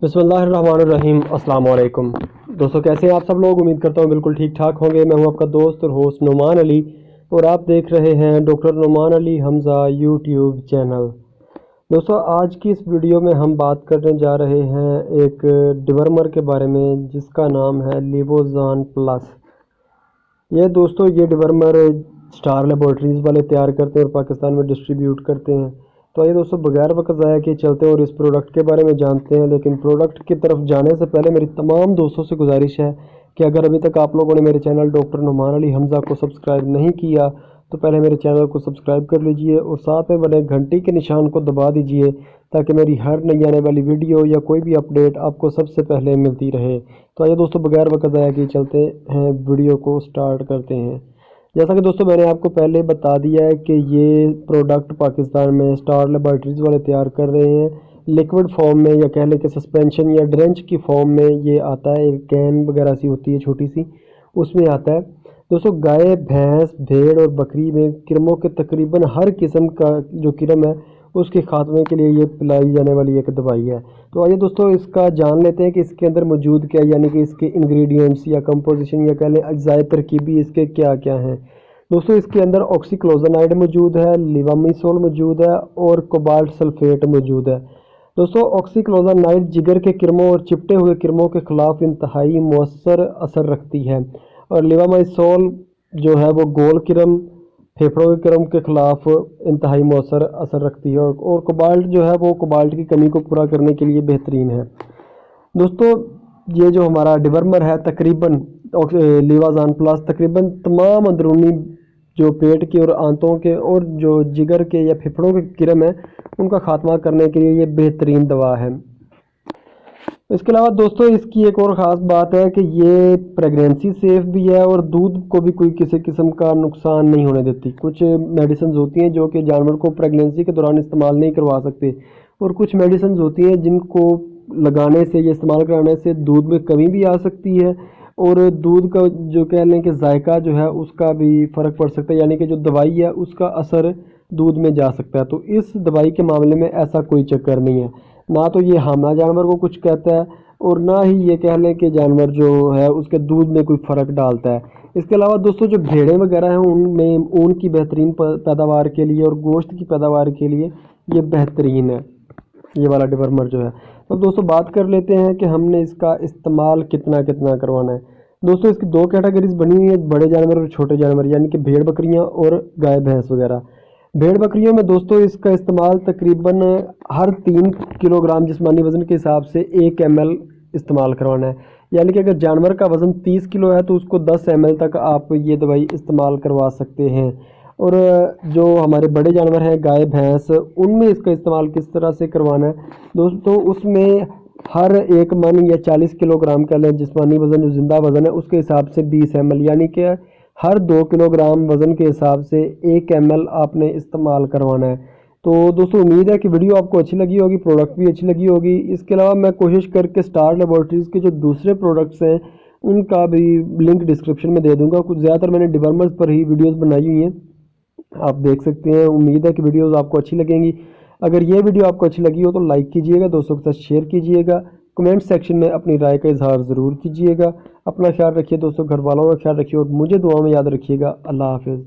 बिस्मिल्लाहिर्रहमानिर्रहीम। अस्सलाम वालेकुम दोस्तों, कैसे हैं आप सब लोग। उम्मीद करता हूँ बिल्कुल ठीक ठाक होंगे। मैं हूँ आपका दोस्त और होस्ट नुमान अली और आप देख रहे हैं doctor Numan Ali Hamza YouTube channel. दोस्तों, आज की इस वीडियो में हम बात करने जा रहे हैं एक डिवर्मर के बारे में जिसका नाम है लिवोज़ान प्लस। ये डिवर्मर स्टार लेबॉर्ट्रीज़ वाले तैयार करते हैं और पाकिस्तान में डिस्ट्रीब्यूट करते हैं। तो आइए दोस्तों, बगैर वक्त ज़ाया किए चलते हैं और इस प्रोडक्ट के बारे में जानते हैं। लेकिन प्रोडक्ट की तरफ जाने से पहले मेरी तमाम दोस्तों से गुजारिश है कि अगर अभी तक आप लोगों ने मेरे चैनल डॉक्टर नुमान अली हमज़ा को सब्सक्राइब नहीं किया तो पहले मेरे चैनल को सब्सक्राइब कर लीजिए और साथ में बने घंटी के निशान को दबा दीजिए ताकि मेरी हर नई आने वाली वीडियो या कोई भी अपडेट आपको सबसे पहले मिलती रहे। तो आइए दोस्तों, बगैर वक्त ज़ाया किए चलते हैं, वीडियो को स्टार्ट करते हैं। जैसा कि दोस्तों मैंने आपको पहले बता दिया है कि ये प्रोडक्ट पाकिस्तान में स्टार लेबॉर्ट्रीज़ वाले तैयार कर रहे हैं। लिक्विड फॉर्म में या कह लें कि सस्पेंशन या ड्रेंच की फॉर्म में ये आता है। एक कैन वगैरह सी होती है छोटी सी, उसमें आता है। दोस्तों, गाय, भैंस, भेड़ और बकरी में किरमों के तकरीबन हर किस्म का जो किरम है उसके खात्मे के लिए ये पिलाई जाने वाली एक दवाई है। तो आइए दोस्तों, इसका जान लेते हैं कि इसके अंदर मौजूद क्या है, यानी कि इसके इंग्रेडिएंट्स या कंपोजिशन या कह लें अज्जाए तरकीबी इसके क्या क्या हैं। दोस्तों, इसके अंदर ऑक्सीक्लोजनाइड मौजूद है, लिवामिसोल मौजूद है और कोबाल्ट सल्फेट मौजूद है। दोस्तों, ऑक्सीक्लोजनाइड जिगर के किरमों और चिपटे हुए किरमों के खिलाफ इंतहाई मौसर असर रखती है और लिवामिसोल जो है वो गोल किरम, फेफड़ों के क्रम के खिलाफ इंतहाई मौसर असर रखती है और कोबाल्ट जो है वो कोबाल्ट की कमी को पूरा करने के लिए बेहतरीन है। दोस्तों, ये जो हमारा डिवर्मर है तकरीबन लिवाज़ान प्लस तकरीबन तमाम अंदरूनी जो पेट के और आंतों के और जो जिगर के या फेफड़ों के किरम है उनका खात्मा करने के लिए ये बेहतरीन दवा है। इसके अलावा दोस्तों, इसकी एक और ख़ास बात है कि ये प्रेगनेंसी सेफ भी है और दूध को भी कोई किसी किस्म का नुकसान नहीं होने देती। कुछ मेडिसिन होती हैं जो कि जानवर को प्रेगनेंसी के दौरान इस्तेमाल नहीं करवा सकते और कुछ मेडिसिन होती हैं जिनको लगाने से या इस्तेमाल कराने से दूध में कमी भी आ सकती है और दूध का जो कह लें कि जायका जो है उसका भी फ़र्क पड़ सकता है, यानी कि जो दवाई है उसका असर दूध में जा सकता है। तो इस दवाई के मामले में ऐसा कोई चक्कर नहीं है। ना तो ये हामला जानवर को कुछ कहता है और ना ही ये कह लें कि जानवर जो है उसके दूध में कोई फ़र्क डालता है। इसके अलावा दोस्तों, जो भेड़ें वगैरह हैं उनमें ऊन की बेहतरीन पैदावार के लिए और गोश्त की पैदावार के लिए ये बेहतरीन है, ये वाला डिवर्मर जो है। तो दोस्तों, बात कर लेते हैं कि हमने इसका इस्तेमाल कितना कितना करवाना है। दोस्तों, इसकी दो कैटेगरीज बनी हुई है, बड़े जानवर और छोटे जानवर, यानी कि भेड़ बकरियाँ और गाय भैंस वगैरह। भेड़ बकरियों में दोस्तों इसका इस्तेमाल तकरीबन हर 3 किलोग्राम जिस्मानी वज़न के हिसाब से 1 ml इस्तेमाल करवाना है। यानी कि अगर जानवर का वज़न 30 किलो है तो उसको 10 ml तक आप ये दवाई इस्तेमाल करवा सकते हैं। और जो हमारे बड़े जानवर हैं गाय भैंस, उनमें इसका इस्तेमाल किस तरह से करवाना है दोस्तों, उसमें हर 1 मन या 40 किलोग्राम का लें जिस्मानी वज़न जो ज़िंदा वज़न है उसके हिसाब से 20 ml, यानी कि हर 2 किलोग्राम वज़न के हिसाब से 1 ml आपने इस्तेमाल करवाना है। तो दोस्तों, उम्मीद है कि वीडियो आपको अच्छी लगी होगी, प्रोडक्ट भी अच्छी लगी होगी। इसके अलावा मैं कोशिश करके स्टार लेबॉर्ट्रीज़ के जो दूसरे प्रोडक्ट्स हैं उनका भी लिंक डिस्क्रिप्शन में दे दूंगा। कुछ ज़्यादातर मैंने डिवर्मर्स पर ही वीडियोस बनाई हुई हैं, आप देख सकते हैं। उम्मीद है कि वीडियोस आपको अच्छी लगेंगी। अगर ये वीडियो आपको अच्छी लगी हो तो लाइक कीजिएगा, दोस्तों के साथ शेयर कीजिएगा, कमेंट सेक्शन में अपनी राय का इजहार ज़रूर कीजिएगा। अपना ख्याल रखिए दोस्तों, घर वालों का ख्याल रखिए और मुझे दुआ में याद रखिएगा। अल्लाह हाफ़िज़।